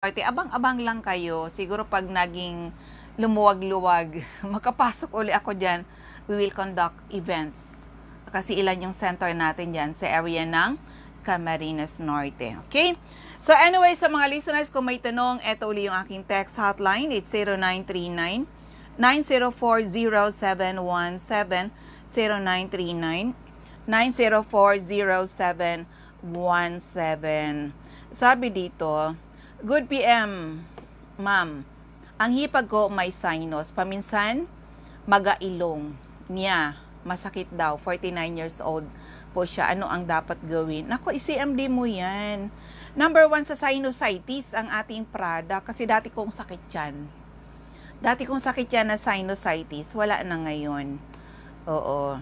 abang-abang lang kayo. Siguro pag naging lumuwag-luwag, makapasok uli ako dyan, we will conduct events. Kasi ilan yung center natin dyan sa area ng Camarines Norte. Okay? So anyway, sa mga listeners, kung may tanong, eto uli yung aking text hotline. It's 0939 9040717 0939 9040717. Sabi dito, good PM, ma'am. Ang hipag ko may sinus. Paminsan, magailong niya. Masakit daw. 49 years old po siya. Ano ang dapat gawin? Naku, i-CMD mo yan. Number 1 sa sinusitis ang ating product. Kasi dati kong sakit yan. Dati kong sakit yan na sinusitis. Wala na ngayon. Oo.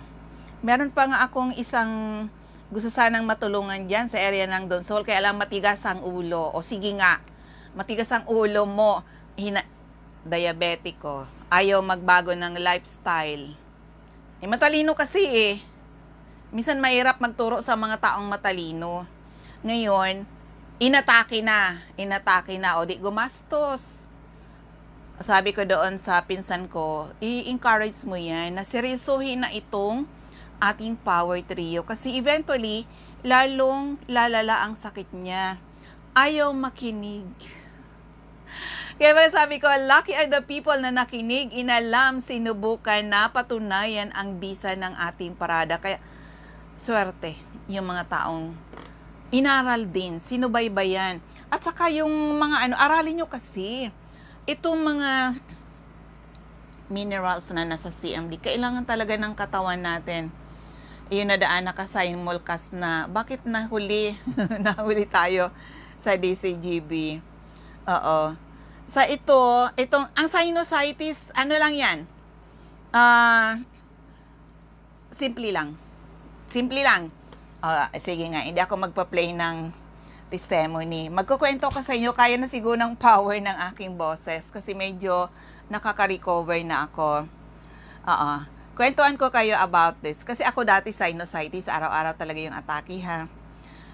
Meron pa nga akong isang gusto sanang matulungan dyan sa area ng Donsol. Kaya lang matigas ang ulo. O sige nga, matigas ang ulo mo. Diabetiko. Ayaw magbago ng lifestyle. Matalino kasi Minsan mahirap magturo sa mga taong matalino. Ngayon, inatake na. O di gumastos. Sabi ko doon sa pinsan ko, i-encourage mo yan na seryosohin na itong ating power trio. Kasi eventually, lalong lalala ang sakit niya. Ayaw makinig. Kaya sabi ko, lucky are the people na nakinig, inalam, sinubukan, napatunayan ang bisa ng ating parada. Kaya, swerte yung mga taong inaral din, sinubaybayan. At saka yung mga aralin nyo kasi, itong mga minerals na nasa CMD, kailangan talaga ng katawan natin. Iyon na daan nakasign mulkas na, bakit nahuli tayo sa DZGB? Oo. Sa ang sinusitis, ano lang yan? Simple lang. Sige nga, hindi ako magpa-play ng testimony. Magkukwento ko sa inyo, kaya na siguro ng power ng aking boses kasi medyo nakaka-recover na ako. Kwentuhan ko kayo about this. Kasi ako dati sinusitis, araw-araw talaga yung atake ha.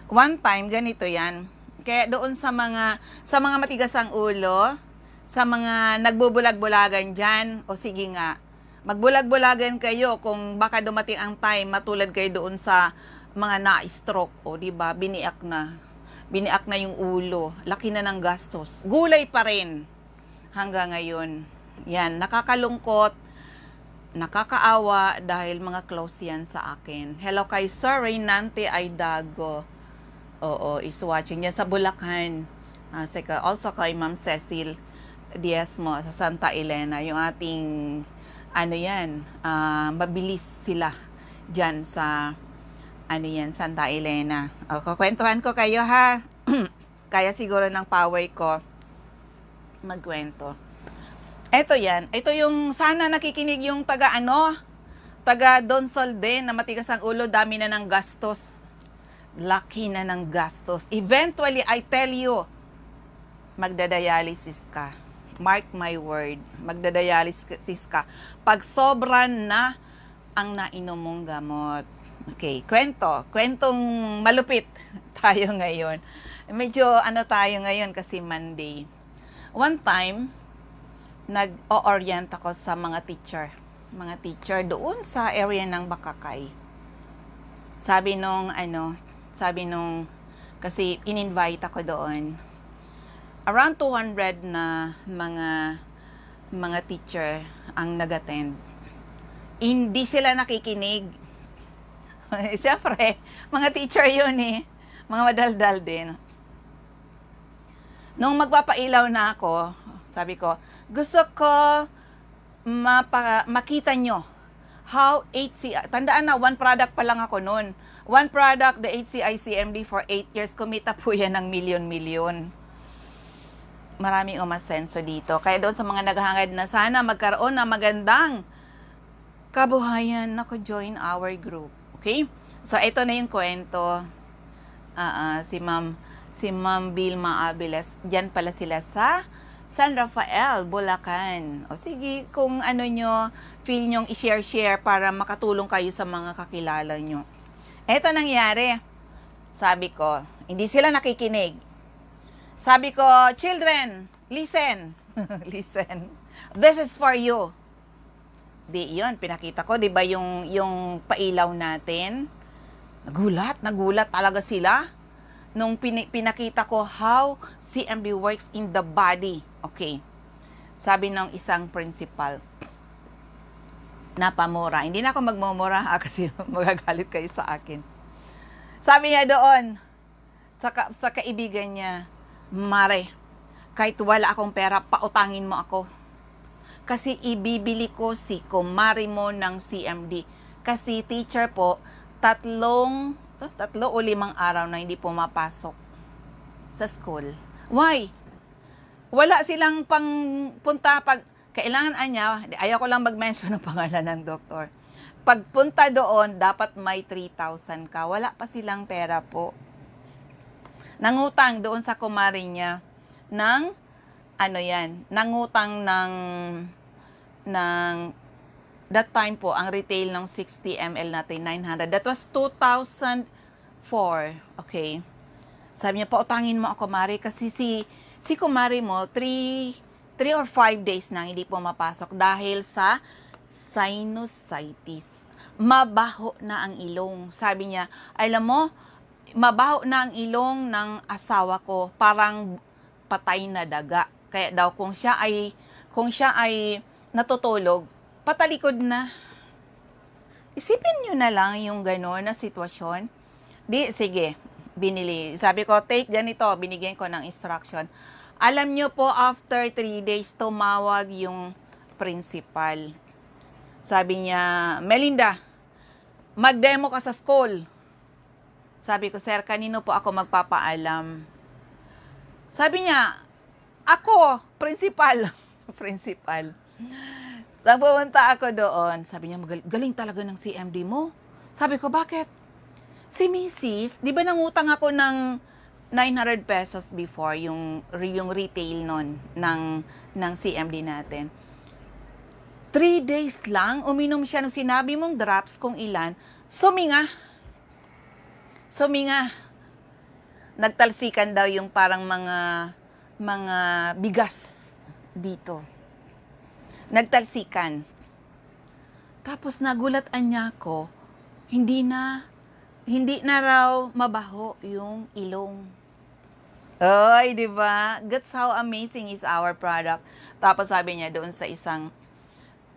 One time, ganito yan. Kaya doon sa mga matigas ang ulo, sa mga nagbubulag-bulagan dyan, o sige nga, magbulag-bulagan kayo kung baka dumating ang time, matulad kayo doon sa mga na-stroke, o diba, biniak na yung ulo, laki na ng gastos, gulay pa rin hanggang ngayon. Yan, nakakalungkot, nakakaawa dahil mga close yan sa akin. Hello kay Sir Reynante Aidago. Oo, is watching niya sa Bulacan. Also kay Ma'am Cecil Diezmo sa Santa Elena. Yung ating, mabilis sila dyan sa, Santa Elena. Kukwentuhan ko kayo ha. Kaya siguro ng power ko magkwento. Ito yan. Ito yung sana nakikinig yung taga Donsol din na matigas ang ulo, dami na ng gastos. Laki na ng gastos. Eventually, I tell you, magdadialysis ka. Mark my word, magdadialysis ka. Pag sobra na ang nainom mong gamot. Okay, kwentong malupit tayo ngayon. Medyo tayo ngayon kasi Monday. One time, nag-o-orient ako sa mga teacher doon sa area ng Bakakay. Sabi nung kasi in-invite ako doon. Around 200 na mga teacher ang nag-attend. Hindi sila nakikinig. Siyempre, mga teacher yun mga madaldal din. Nung magpapailaw na ako, sabi ko, gusto ko makita nyo how HCI, tandaan na, one product pa lang ako noon. One product, the HCI-CMD for 8 years, kumita po yan ng milyon-milyon. Maraming umasenso dito. Kaya doon sa mga naghahangad na sana magkaroon ng magandang kabuhayan, naku, join our group. Okay? So, ito na yung kwento. Si Ma'am Vilma Abiles, dyan pala sila sa San Rafael, Bulacan. O sige, kung feel nyong i-share para makatulong kayo sa mga kakilala nyo. Eto nangyari. Sabi ko, hindi sila nakikinig. Sabi ko, children, listen. Listen. This is for you. Di, yun, pinakita ko, di ba yung pailaw natin? Nagulat talaga sila. Nung pinakita ko how CMD works in the body. Okay. Sabi ng isang principal, napamura. Hindi na ako magmumura kasi magagalit kayo sa akin. Sabi niya doon, sa kaibigan niya, Mare, kahit wala akong pera, pautangin mo ako. Kasi ibibili ko si kumari mo ng CMD. Kasi teacher po, 3 o 5 araw na hindi pumapasok sa school. Why? Wala silang pangpunta kailangan niya, ayaw ko lang mag-mention ng pangalan ng doktor. Pagpunta doon, dapat may 3,000 ka. Wala pa silang pera po. Nangutang doon sa kumari niya ng nangutang ng that time po, ang retail ng 60 ml natin, 900. That was 2004. Okay. Sabi niya, pautangin mo ako, Mari, kasi si kumari mo, 3 or 5 days nang hindi po mapasok dahil sa sinusitis. Mabaho na ang ilong. Sabi niya, alam mo, mabaho na ang ilong ng asawa ko, parang patay na daga. Kaya daw kung siya ay natutulog, patalikod na. Isipin nyo na lang yung gano'n na sitwasyon. Di, sige, binili. Sabi ko, take ganito, binigyan ko ng instruction. Alam nyo po, after 3 days, tumawag yung principal. Sabi niya, Melinda, mag-demo ka sa school. Sabi ko, sir, kanino po ako magpapaalam? Sabi niya, ako, principal. Principal. Pumunta ako doon. Sabi niya, galing talaga ng CMD mo. Sabi ko, bakit? Si Mrs., di ba nangutang ako ng 900 pesos before, yung retail nun ng CMD natin. 3 days lang, uminom siya nung sinabi mong drops kung ilan, suminga. Nagtalsikan daw yung parang mga bigas dito. Nagtalsikan. Tapos nagulatan niya ako, hindi na raw mabaho yung ilong. Ay, di ba? That's how amazing is our product. Tapos sabi niya doon sa isang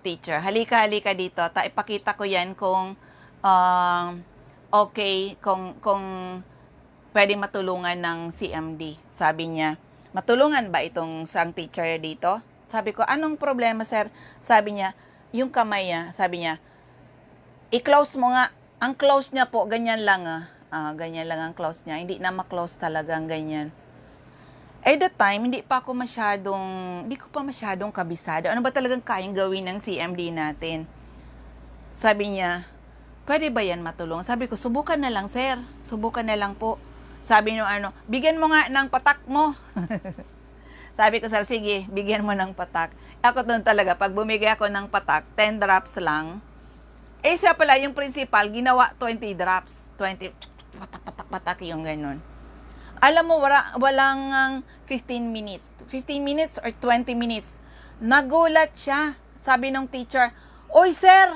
teacher, halika dito. Ipakita ko yan kung okay, kung pwede matulungan ng CMD. Sabi niya, matulungan ba itong sang teacher dito? Sabi ko, anong problema, sir? Sabi niya, yung kamay niya, sabi niya, i-close mo nga. Ang close niya po, ganyan lang ganyan lang ang close niya. Hindi na ma-close talagang ganyan. At that time, hindi ko pa masyadong kabisado. Ano ba talagang kayang gawin ng CMD natin? Sabi niya, pwede ba yan matulong? Sabi ko, subukan na lang, sir. Subukan na lang po. Sabi niyo, bigyan mo nga ng patak mo. Sabi ko, sir, sige, bigyan mo ng patak. Ako doon talaga, pag bumigay ako ng patak, 10 drops lang. Siya pala, yung principal, ginawa 20 drops. 20, patak, yung ganun. Alam mo, walang 15 minutes. 15 minutes or 20 minutes. Nagulat siya. Sabi ng teacher, oy, sir,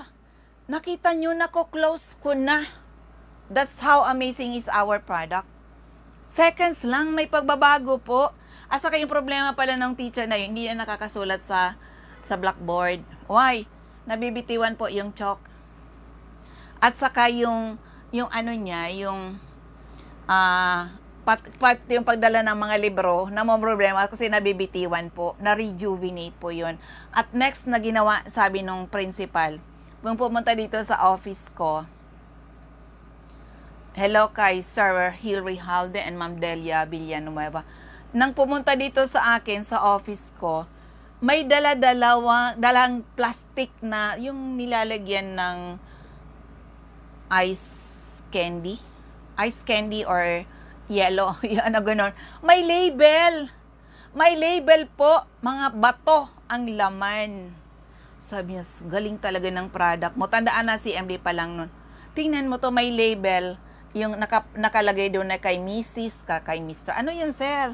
nakita nyo na ko, close ko na. That's how amazing is our product. Seconds lang, may pagbabago po. At saka yung problema pala ng teacher na yun, hindi na nakakasulat sa blackboard. Why? Nabibitiwan po yung chalk. At saka yung yung pagdala ng mga libro na mo problema kasi nabibitiwan po, na-rejuvenate po yun. At next na ginawa, sabi nung principal, kung pumunta dito sa office ko, hello kay Sir Hilary Halde and Ma'am Delia Villanueva. Nang pumunta dito sa akin, sa office ko, may dalang plastic na yung nilalagyan ng ice candy or yellow, yan gano'n. May label. May label po, mga bato ang laman. Sabi niya, galing talaga ng product mo. Tandaan na si MD pa lang nun. Tingnan mo to, may label. Yung nakalagay doon na kay Mrs., kay Mr. Ano yun, sir?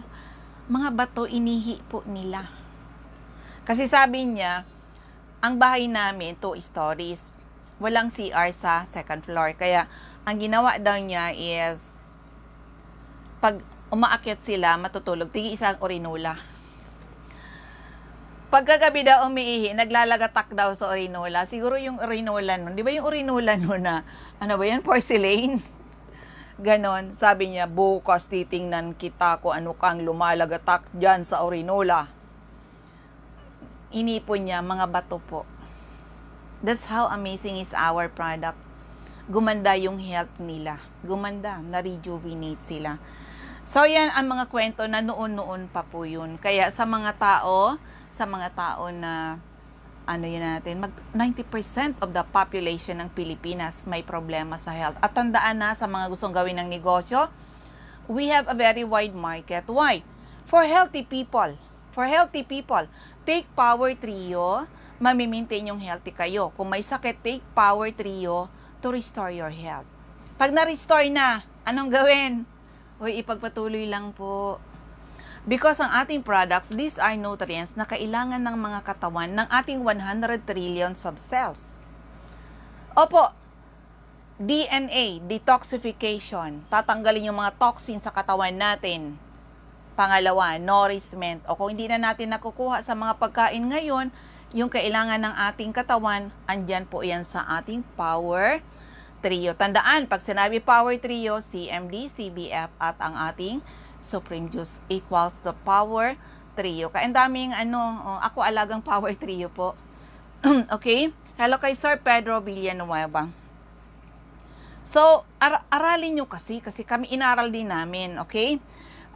Mga bato, inihi po nila. Kasi sabi niya, ang bahay namin, 2 stories. Walang CR sa second floor. Kaya, ang ginawa daw niya is, pag umaakyat sila, matutulog, tigi isang orinola. Pagkagabi daw umiihi, naglalagatak daw sa orinola. Siguro yung orinola nun, di ba yung orinola nun na, ano ba yan, porcelain? Ganon, sabi niya, bukas titingnan kita kung ano kang lumalagatak dyan sa orinola. Inipon niya, mga bato po. That's how amazing is our product. Gumanda yung health nila. Gumanda, na-rejuvenate sila. So, yan ang mga kwento na noon-noon pa po yun. Kaya sa mga tao na, ano yun natin, 90% of the population ng Pilipinas may problema sa health. At tandaan na sa mga gustong gawin ng negosyo, we have a very wide market. Why? For healthy people. For healthy people. Take Power Trio, mamimaintain yung healthy kayo. Kung may sakit, take Power Trio to restore your health. Pag na-restore na, anong gawin? Uy, ipagpatuloy lang po. Because ang ating products, these are nutrients na kailangan ng mga katawan ng ating 100 trillions of cells. Opo, DNA, detoxification. Tatanggalin yung mga toxins sa katawan natin. Pangalawa, nourishment. O kung hindi na natin nakukuha sa mga pagkain ngayon, yung kailangan ng ating katawan, andyan po yan sa ating Power Trio. Tandaan, pag sinabi Power Trio, CMD, CBF, at ang ating Supreme Juice equals the Power Trio. Kaya ang daming ako alagang Power Trio po. Okay? Hello kay Sir Pedro Villanueva. So, aralin nyo kasi kami inaral din namin, okay?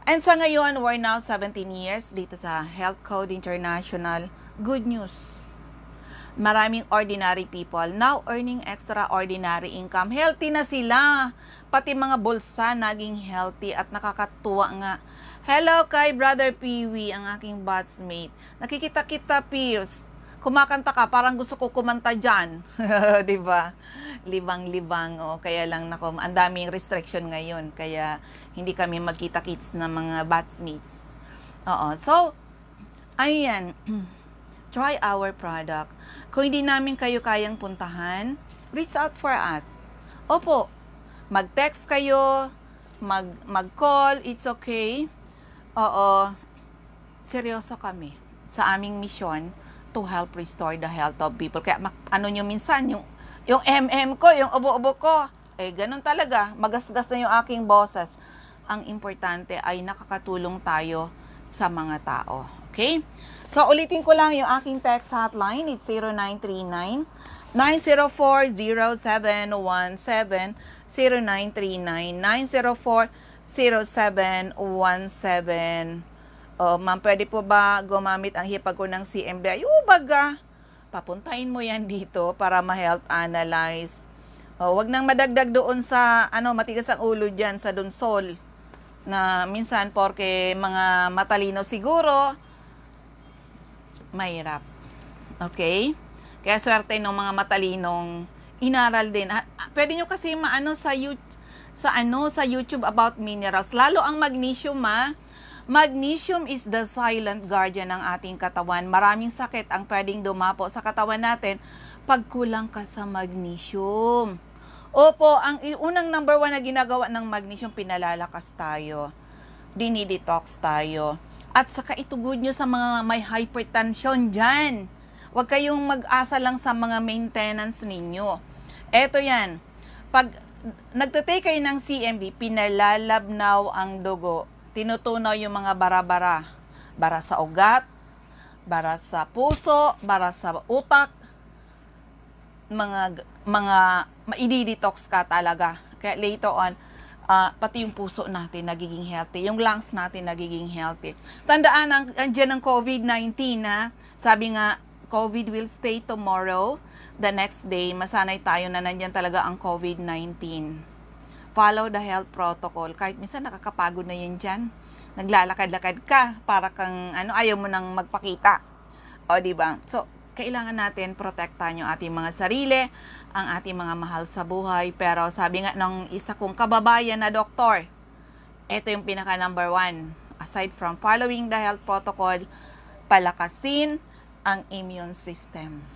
And sa ngayon, we're now 17 years dito sa Health Code International. Good news. Maraming ordinary people now earning extraordinary income. Healthy na sila. Pati mga bulsa naging healthy at nakakatuwa nga. Hello kay Brother Peewee, ang aking batchmate. Nakikita-kita, Pius. Kumakanta ka, parang gusto ko kumanta dyan. Diba? Libang-libang. O, kaya lang, nako, ang daming restriction ngayon. Kaya hindi kami magkita-kits ng mga batchmates. Oo. So, ayan. Try our product. Kung hindi namin kayo kayang puntahan, reach out for us. Opo, mag-text kayo, mag-call, it's okay. Oo, seryoso kami sa aming mission to help restore the health of people. Kaya ano nyo minsan, yung MM ko, yung ubo-ubo ko, ganun talaga, magasgas na yung aking boses. Ang importante ay nakakatulong tayo sa mga tao. Okay? So, ulitin ko lang yung aking text hotline. It's 0939 904-0717, 0939-904-0717. Ma'am, pwede po ba gumamit ang hipag ko ng CMD? Baga, papuntahin mo yan dito para ma-health analyze. Wag nang madagdag doon sa, matigas ang ulo dyan sa dunsol. Na minsan, porke mga matalino siguro, mahirap. Okay? Kaya swerte ng mga matalinong inaral din. Pwede nyo kasi maano sa YouTube about minerals. Lalo ang magnesium, Magnesium is the silent guardian ng ating katawan. Maraming sakit ang pwedeng dumapo sa katawan natin pag kulang ka sa magnesium. Opo, ang unang number 1 na ginagawa ng magnesium, pinalalakas tayo. Dinidetox tayo. At saka itugod nyo sa mga may hypertension dyan. Huwag kayong mag-asa lang sa mga maintenance ninyo. Eto yan. Pag nagtatake kayo ng CMD, pinalalabnaw ang dugo. Tinutunaw yung mga bara-bara. Bara sa ugat, bara sa puso, bara sa utak. Maidi-detox ka talaga. Kaya later on, pati yung puso natin nagiging healthy. Yung lungs natin nagiging healthy. Tandaan, andyan ang COVID-19 sabi nga, COVID will stay tomorrow. The next day, masanay tayo na nandyan talaga ang COVID-19. Follow the health protocol. Kahit minsan nakakapagod na yun dyan. Naglalakad-lakad ka para kang ayaw mo nang magpakita. O, diba? So, kailangan natin protektahan yung ating mga sarili, ang ating mga mahal sa buhay. Pero sabi nga ng isa kong kababayan na doktor, ito yung pinaka number 1. Aside from following the health protocol, palakasin ang immune system.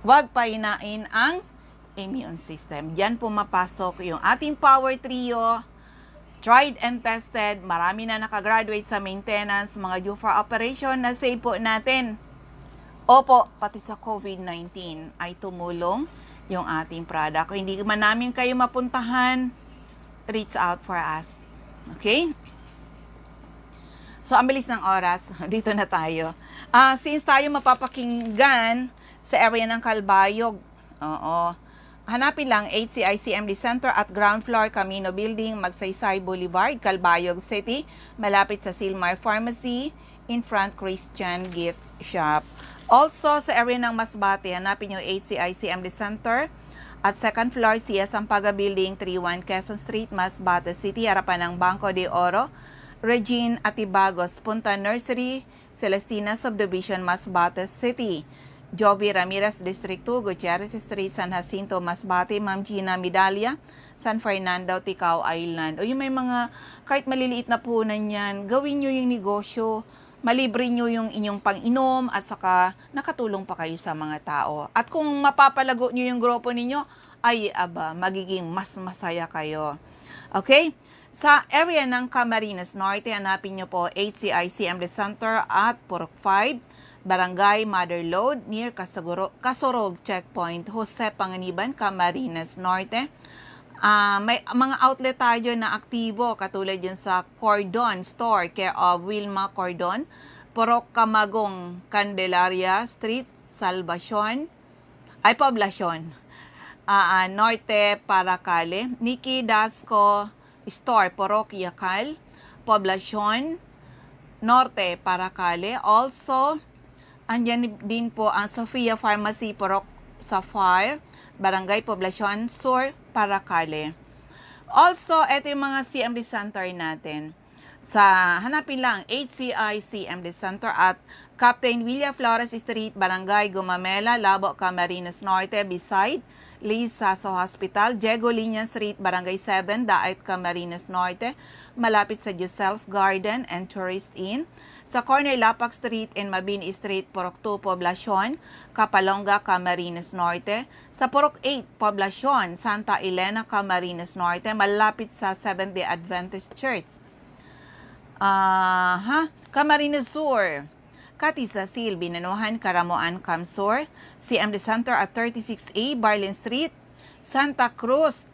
Huwag pahinain ang immune system. Diyan pumapasok yung ating power trio, tried and tested, marami na nakagraduate sa maintenance, mga due for operation na save po natin. Opo, pati sa COVID-19 ay tumulong yung ating product. Kung hindi man namin kayo mapuntahan, reach out for us. Okay? So, ang bilis ng oras. Dito na tayo. Since tayo mapapakinggan sa area ng Kalbayog, hanapin lang HCI-CMD Center at ground floor Camino Building, Magsaysay Boulevard, Calbayog City, malapit sa Silmar Pharmacy, in front Christian Gift Shop. Also, sa area ng Masbate, hanapin nyo HCI-CMD Center at second floor CS Ampaga Building, 31 Quezon Street, Masbate City, harapan ng Banco de Oro, Regine Atibagos, Punta Nursery, Celestina Subdivision, Masbate City. Joby Ramirez, District 2, Gutierrez Street, San Jacinto, Masbate, Ma'am Gina Midalia, San Fernando, Ticao Island. O yung may mga, kahit maliliit na punan yan, gawin nyo yung negosyo, malibre nyo yung inyong pang-inom, at saka nakatulong pa kayo sa mga tao. At kung mapapalago nyo yung grupo ninyo, ay magiging mas masaya kayo. Okay? Sa area ng Camarines Norte, hanapin nyo po HCI-CMD Center at Purok 5, Barangay Mother Lode, near Kasorog Checkpoint, Jose Panganiban, Camarines Norte. May mga outlet tayo na aktibo, katulad yun sa Cordon Store, care of Wilma Cordon, Purok Camagong, Candelaria Street, Poblacion, Norte, Paracale, Nikki Dasco Store, Purok Yakal, Poblacion, Norte, Paracale. Also, andyan din po ang Sofia Pharmacy, Purok Sapphire, Barangay Poblacion Sur, Paracale. Also, ito yung mga CMD Center natin. Hanapin lang HCI-CMD Center at Captain William Flores Street, Barangay Gumamela, Labo, Camarines Norte, beside Lisaso Hospital, Diego Liña Street, Barangay 7, Daet, Camarines Norte, malapit sa Giselle's Garden and Tourist Inn. Sa corner Lapak Street and Mabini Street, Purok 2, Poblacion, Kapalonga, Camarines Norte. Sa Purok 8, Poblacion, Santa Elena, Camarines Norte, malapit sa Seventh-day Adventist Church. Camarines Sur, Katisasil, Binanuhan, Karamoan, Kamsur, CMD Center at 36A, Barlin Street, Santa Cruz,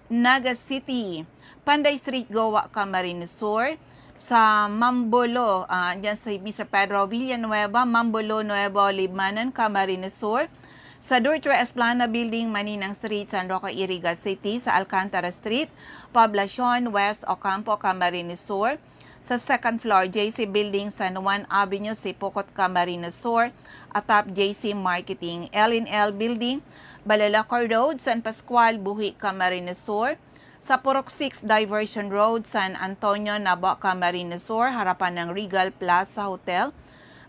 Naga City, Panday Street, Goa, Camarines Sur. Sa Mambolo, dyan sa Mr. Pedro Villanueva, Mambolo, Nuevo Libmanan, Camarines Sur. Sa Durtre Esplana Building, Maninang Street, San Roque, Iriga City. Sa Alcantara Street, Poblacion, West Ocampo, Camarines Sur. Sa second floor, JC Building, San Juan Avenue, Sipocot, Camarines Sur. Atap JC Marketing, L&L Building, Balalacor Road, San Pascual, Buhi, Camarines Sur. Sa Purok 6 Diversion Road, San Antonio, Nabo, Camarines Sur, harapan ng Regal Plaza Hotel.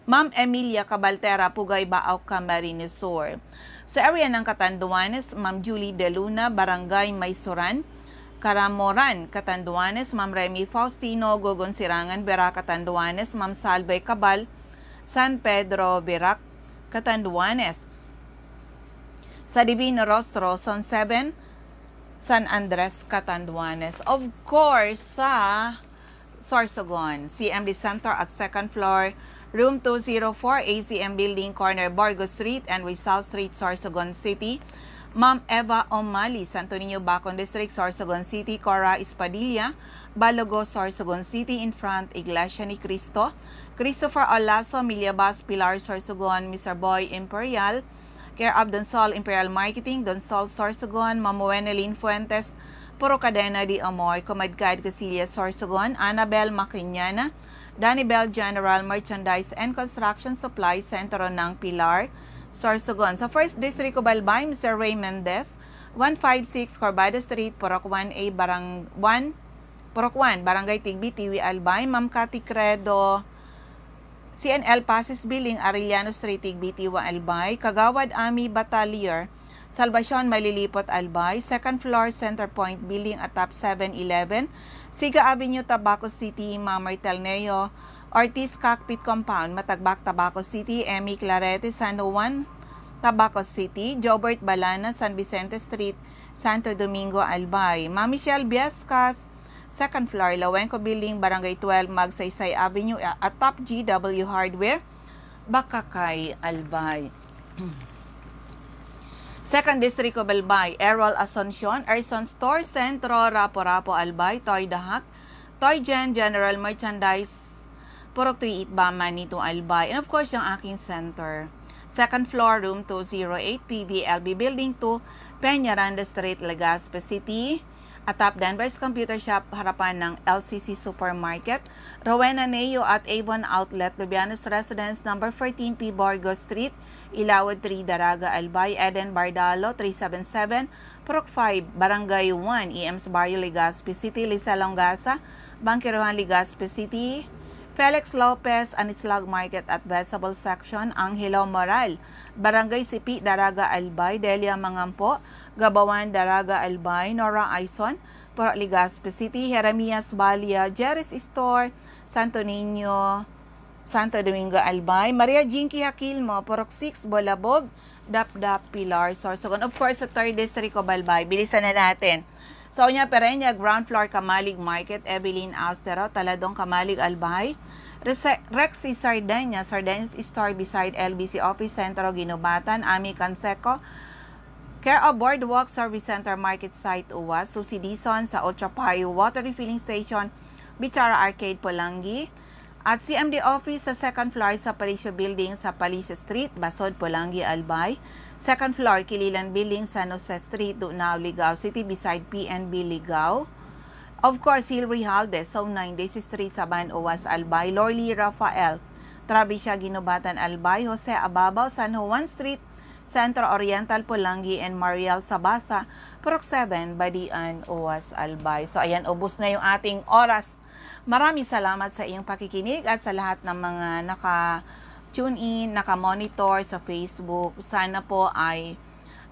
Ma'am Emilia Cabaltera, Pugay, Baaw, Camarines Sur. Sa area ng Catanduanes, Ma'am Julie De Luna, Barangay Maysuran, Caramoran, Catanduanes, Ma'am Remy Faustino, Gogon Sirangan, Berac, Catanduanes, Ma'am Salve Cabal, San Pedro, Berac, Catanduanes. Sa Divino Rostro, Zone 7, San Andres, Catanduanes. Of course, sa Sorsogon, CMD Center at second floor, room 204, ACM Building, corner Borgo Street and Rizal Street, Sorsogon City. Ma'am Eva Omali, Santo Niño, Bacon District, Sorsogon City. Cora Espadilla, Balogo, Sorsogon City, in front Iglesia ni Cristo. Christopher Olaso, Miliabas, Pilar, Sorsogon. Mr. Boy Imperial, care of Donsol Imperial Marketing, Donsol Sorsogon. Mamuenelin Fuentes, Puro Cadena de Amor, Comadcad Casillas, Sorsogon. Annabel Maquiñana, Danibel General Merchandise and Construction Supply, Sentro ng Pilar, Sorsogon. Sa First District of Albay, Mr. Ray Mendez, 156 Corbada Street, Purok 1A, Purok 1, Barangay Tigbi, Tiwi, Albay. Ma'am Cathy Credo, CNL Passes Billing, Arellano Street, Tigbi, Tiwa, Albay. Kagawad Ami Batalier, Salvacion, Malilipot, Albay. Second floor, Center Point Building atop 7-Eleven. Siga Avenue, Tabaco City, Mamartelneo. Ortiz Cockpit Compound, Matagbak, Tabaco City. Emmy Clarete, San Juan, Tabaco City. Jobert Balana, San Vicente Street, Santo Domingo, Albay. Ma'am Michelle Biascas, second floor, Lawenco Building, Barangay 12, Magsaysay Avenue, atop GW Hardware, Bakakay, Albay. Second District of Albay, Errol Asuncion, Erson Store, Centro, Rapo-Rapo, Albay, Toy Dahak, Toy Gen, General Merchandise, Purok 3 Itbama, Nito, Albay. And of course, yung aking center. Second floor, room 208, PVLB Building 2, Peñaranda Street, Legazpi City, atop Denver's Computer Shop, harapan ng LCC Supermarket, Rowena Neo at Avon Outlet, Lubianos Residence, number 14P Borgo Street, Ilawad 3, Daraga, Albay, Eden Bardalo, 377, Purok 5, Barangay 1, EMS Barrio, Legazpi City, Lisa Longasa, Bangkiruhan, Legazpi City, Felix Lopez, Anislag Market at Vegetable Section, Angelo Moral, Barangay Sipi, Daraga, Albay, Delia Mangampo, Gabawan, Daraga, Albay, Nora Aison, Purok Legazpi City, Jeremias Balia, Jerry's Store, Santo Niño, Santo Domingo, Albay, Maria Jinky Hakilmo, Purok 6, Bolabog, Dapdap, Pilar, Sorsogon. Of course, sa 3rd District of Albay, bilisan na natin. Sonia Pereña, ground floor, Kamalig Market, Evelyn Austero, Taladong, Kamalig, Albay, Rexy Sardeñas, Sardeñas Store beside LBC Office, Centro, Ginubatan, Ami Canseco, Care of Boardwalk, Service Center, Market Site, Uwas, Susi Dizon sa Otrapayo, Water Refilling Station, Bichara Arcade, Polangi, at CMD Office sa second floor sa Palicio Building sa Palicio Street, Basod, Polangi, Albay. Second floor, Kililan Building, San Jose Street, Dunao, Ligao City, beside PNB, Ligao. Of course, Hilary Haldes, Zone 9, Daisy Street, Saban, Uwas, Albay. Lorly Rafael, Travisya, Ginubatan, Albay. Jose Ababaw, San Juan Street, Centro Oriental, Polangi, and Mariel Sabasa, Purok 7, Badian, Uwas, Albay. So, ayan, ubos na yung ating oras. Maraming salamat sa iyong pakikinig at sa lahat ng mga naka-tune in, naka-monitor sa Facebook. Sana po ay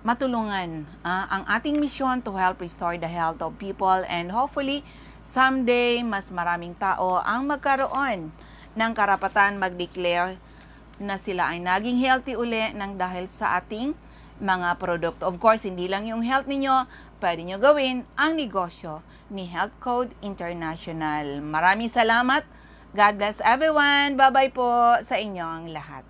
matulungan ang ating misyon to help restore the health of people, and hopefully someday mas maraming tao ang magkaroon ng karapatan mag-declare na sila ay naging healthy uli nang dahil sa ating mga produkto. Of course, hindi lang yung health ninyo, pwede nyo gawin ang negosyo ni Health Code International. Maraming salamat. God bless everyone. Bye-bye po sa inyong lahat.